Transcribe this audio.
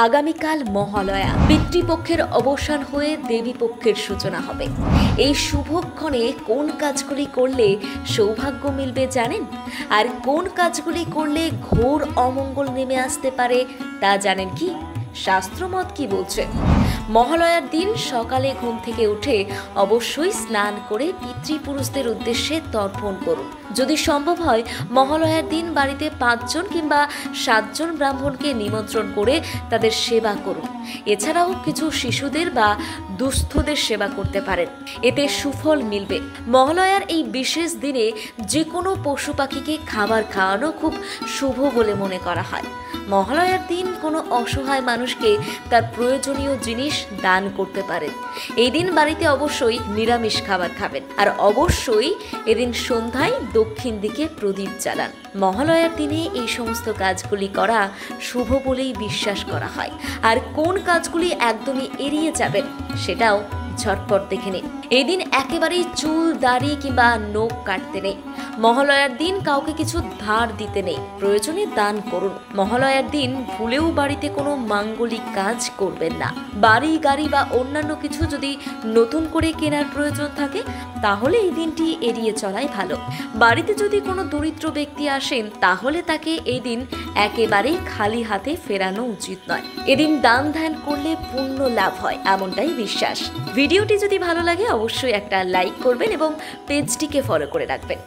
আগামীকাল মহালয়া, পিতৃপক্ষের অবসান হয়ে দেবীপক্ষের সূচনা হবে। এই শুভক্ষণে কোন কাজগুলি করলে সৌভাগ্য মিলবে জানেন? আর কোন কাজগুলি করলে ঘোর অমঙ্গল নেমে আসতে পারে তা জানেন কি? শাস্ত্রমত কি বলছে? মহালয়ার দিন সকালে ঘুম থেকে উঠে অবশ্যই স্নান করে পিতৃপুরুষদের উদ্দেশ্যে তর্পণ করুন। যদি সম্ভব হয় মহালয়ার দিন বাড়িতে 5 জন কিংবা 7 জন ব্রাহ্মণকে নিমন্ত্রণ করে তাদের সেবা করুন। এছাড়াও কিছু শিশুদের বা দুস্থদের সেবা করতে পারেন, এতে সুফল মিলবে। মহালয়ার এই বিশেষ দিনে যে কোনো পশু পাখিকে খাবার খাওয়ানো খুব শুভ বলে মনে করা হয়। মহালয়ার দিন কোনো অসহায় মানুষকে তার প্রয়োজনীয় জিনিস দান করতে পারেন। এই দিন বাড়িতে অবশ্যই নিরামিষ খাবার খাবেন, আর অবশ্যই এদিন সন্ধ্যায় দক্ষিণ দিকে প্রদীপ জ্বালান। মহালয়ার দিনে এই সমস্ত কাজগুলি করা শুভ বলেই বিশ্বাস করা হয়। আর কোন কাজগুলি একদমই এড়িয়ে যাবেন সেটাও ঝটপট দেখে নিন। এই দিন একেবারেই চুল, দাড়ি কিংবা নখ কাটতে নেই। মহালয়ার দিন কাউকে কিছু ধার দিতে নেই, প্রয়োজনে দান করুন। মহালয়ার দিন ভুলেও বাড়িতে কোনো মাঙ্গলিক কাজ করবেন না। বাড়ি, গাড়ি বা অন্যান্য কিছু যদি নতুন করে কেনার প্রয়োজন থাকে তাহলে এই দিনটি এড়িয়ে চলাই ভালো। বাড়িতে যদি কোনো দরিদ্র ব্যক্তি আসেন তাহলে তাকে এই দিন একেবারেই খালি হাতে ফেরানো উচিত নয়। এদিন দান ধ্যান করলে পুণ্য লাভ হয়, এমনটাই বিশ্বাস। ভিডিওটি যদি ভালো লাগে অবশ্যই একটা লাইক করবেন এবং পেজটিকে ফলো করে রাখবেন।